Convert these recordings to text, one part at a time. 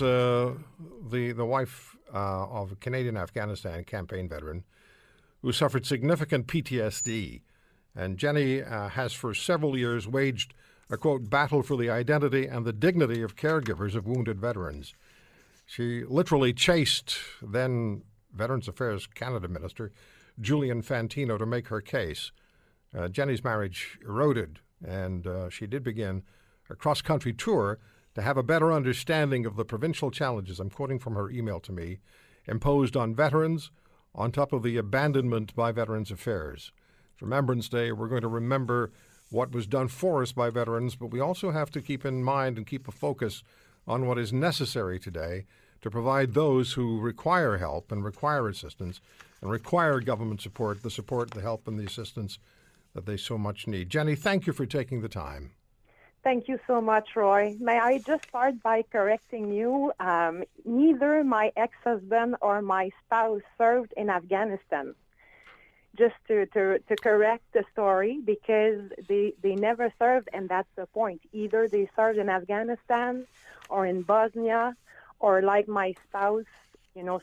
is the wife of a Canadian Afghanistan campaign veteran who suffered significant PTSD. And Jenny has for several years waged a, quote, battle for the identity and the dignity of caregivers of wounded veterans. She literally chased then Veterans Affairs Canada Minister Julian Fantino to make her case. Jenny's marriage eroded, and she did begin a cross-country tour to have a better understanding of the provincial challenges, I'm quoting from her email to me, imposed on veterans on top of the abandonment by Veterans Affairs. It's Remembrance Day. We're going to remember what was done for us by veterans, but we also have to keep in mind and keep a focus on what is necessary today to provide those who require help and require assistance and require government support, the help, and the assistance that they so much need. Jenny, thank you for taking the time. Thank you so much, Roy. May I just start by correcting you? Neither my ex-husband or my spouse served in Afghanistan. Just to correct the story, because they never served, and that's the point. Either they served in Afghanistan or in Bosnia, or like my spouse,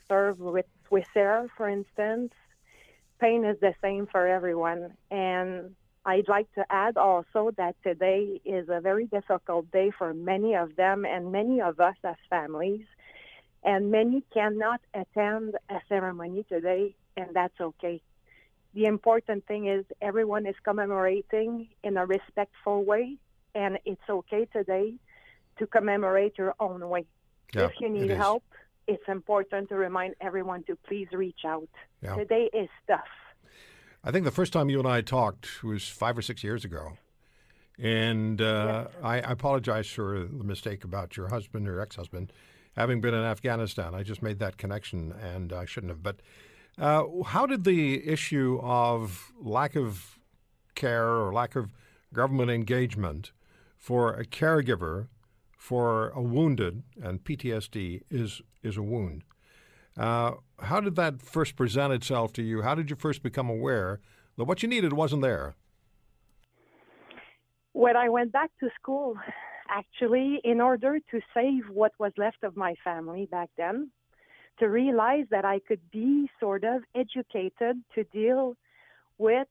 served with Swissair, for instance. Pain is the same for everyone. And I'd like to add also that today is a very difficult day for many of them and many of us as families. And many cannot attend a ceremony today, and that's okay. The important thing is everyone is commemorating in a respectful way, and it's okay today to commemorate your own way. Yeah, if you need help, it's important to remind everyone to please reach out. Yeah. Today is tough. I think the first time you and I talked was 5 or 6 years ago. And yes. I apologize for the mistake about your husband or ex-husband having been in Afghanistan. I just made that connection, and I shouldn't have. But how did the issue of lack of care or lack of government engagement for a caregiver for a wounded, and PTSD is a wound, how did that first present itself to you? How did you first become aware that what you needed wasn't there? When I went back to school, actually, in order to save what was left of my family back then, to realize that I could be sort of educated to deal with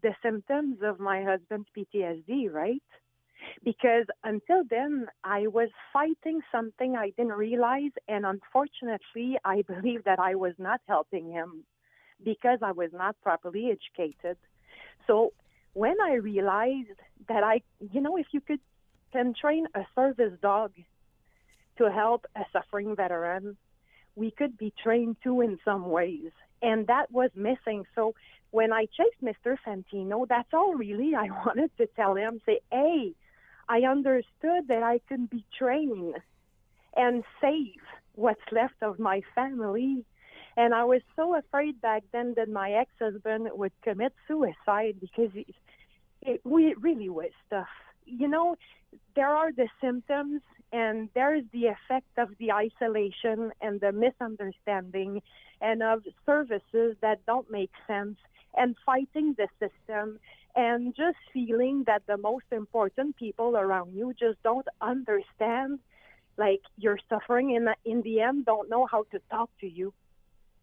the symptoms of my husband's PTSD, right? Because until then, I was fighting something I didn't realize, and unfortunately, I believe that I was not helping him because I was not properly educated. So when I realized that if you can train a service dog to help a suffering veteran, we could be trained too in some ways, and that was missing. So when I chased Mr. Fantino, that's all really I wanted to tell him, say, hey, I understood that I could be trained and save what's left of my family. And I was so afraid back then that my ex-husband would commit suicide because it really was tough. There are the symptoms, and there's the effect of the isolation and the misunderstanding and of services that don't make sense, and fighting the system, and just feeling that the most important people around you just don't understand, like you're suffering in the end, don't know how to talk to you.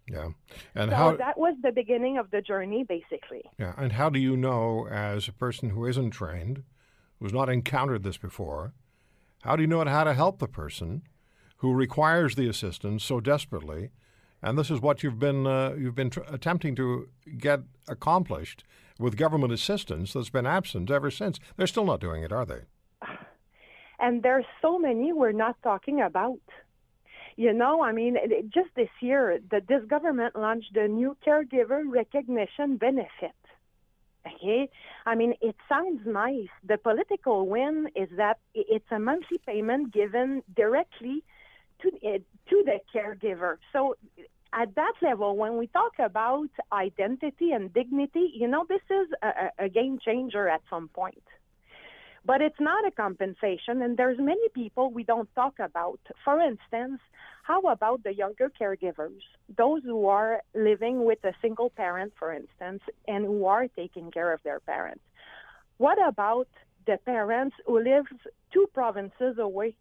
Yeah. And so that was the beginning of the journey, basically. Yeah. And how do you know, as a person who isn't trained, who's not encountered this before, how do you know how to help the person who requires the assistance so desperately? And this is what you've been attempting to get accomplished with government assistance that's been absent ever since. They're still not doing it, are they? And there's so many we're not talking about. Just this year, this government launched a new caregiver recognition benefit. Okay? It sounds nice. The political win is that it's a monthly payment given directly to the caregiver. So at that level, when we talk about identity and dignity, this is a game changer at some point. But it's not a compensation, and there's many people we don't talk about. For instance, how about the younger caregivers, those who are living with a single parent, for instance, and who are taking care of their parents? What about the parents who live 2 provinces away,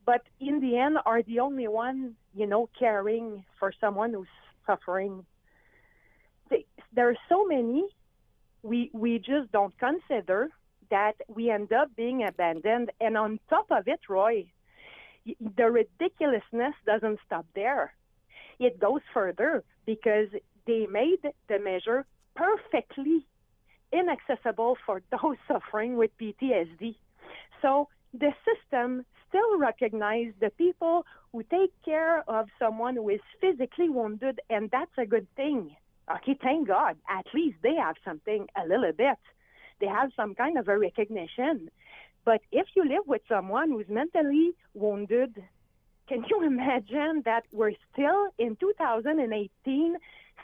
but in the end are the only one, caring for someone who's suffering. There are so many we just don't consider that we end up being abandoned. And on top of it, Roy, the ridiculousness doesn't stop there. It goes further because they made the measure perfectly inaccessible for those suffering with PTSD. So the system still recognizes the people who take care of someone who is physically wounded, and that's a good thing. Okay, thank God. At least they have something a little bit. They have some kind of a recognition. But if you live with someone who's mentally wounded, can you imagine that we're still in 2018,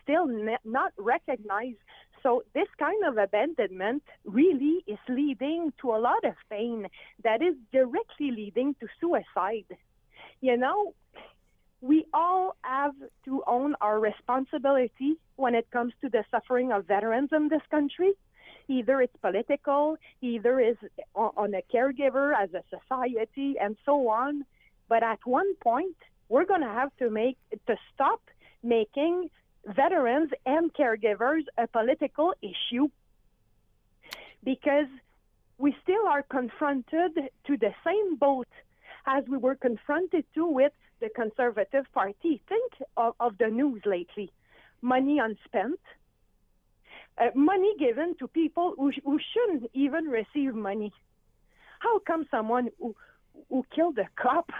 still not recognized? So this kind of abandonment really is leading to a lot of pain that is directly leading to suicide. We all have to own our responsibility when it comes to the suffering of veterans in this country. Either it's political, either it's on a caregiver as a society, and so on. But at one point, we're going to have to stop making veterans and caregivers a political issue, because we still are confronted to the same boat as we were confronted to with the Conservative Party. Think of the news lately. Money unspent, money given to people who shouldn't even receive money. How come someone who killed a cop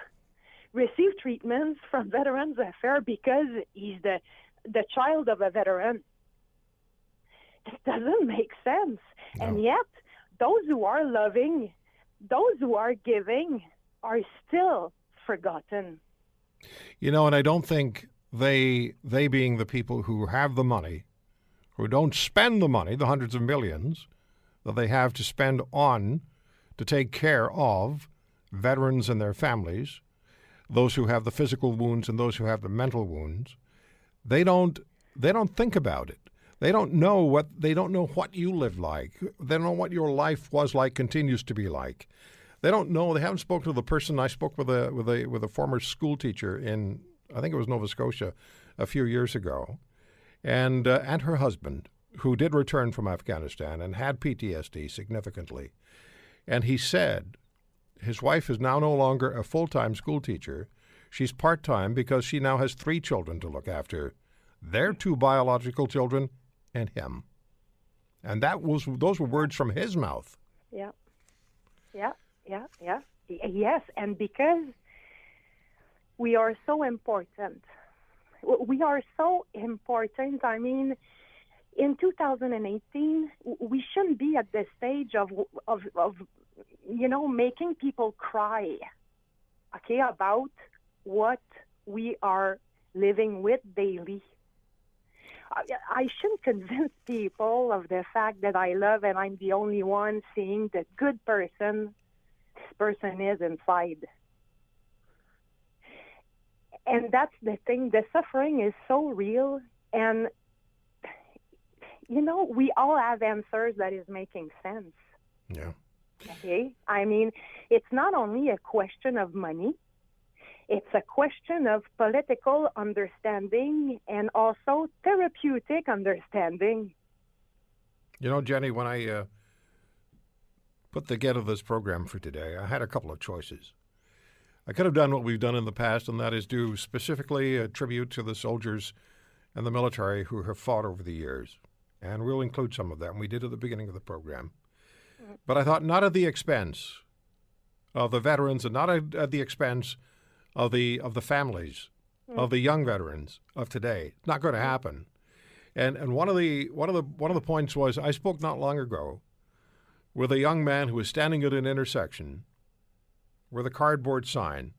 received treatments from Veterans Affairs because he's the child of a veteran? It doesn't make sense. No. And yet, those who are loving, those who are giving, are still forgotten. And I don't think they being the people who have the money, who don't spend the money, the hundreds of millions that they have to spend on to take care of veterans and their families, those who have the physical wounds and those who have the mental wounds, they don't think about it. They don't know what you lived like. They don't know what your life was like, continues to be like. They don't know. They haven't spoken to the person. I spoke with a former school teacher in, I think it was Nova Scotia, a few years ago, and her husband, who did return from Afghanistan and had PTSD significantly. And he said his wife is now no longer a full-time school teacher. She's part-time because she now has 3 children to look after, their 2 biological children and him. And those were words from his mouth. Yeah. Yes, and because we are so important. I mean, in 2018, we shouldn't be at the stage of making people cry, okay, about what we are living with daily. I shouldn't convince people of the fact that I love and I'm the only one seeing the good person this person is inside. And that's the thing. The suffering is so real. And, we all have answers that is making sense. Yeah. Okay? I mean, it's not only a question of money. It's a question of political understanding and also therapeutic understanding. Jenny, when I put together this program for today, I had a couple of choices. I could have done what we've done in the past, and that is do specifically a tribute to the soldiers and the military who have fought over the years. And we'll include some of that, and we did at the beginning of the program. But I thought not at the expense of the veterans and not at the expense of the families of the young veterans of today. It's not going to happen. And one of the points was, I spoke not long ago with a young man who was standing at an intersection with a cardboard sign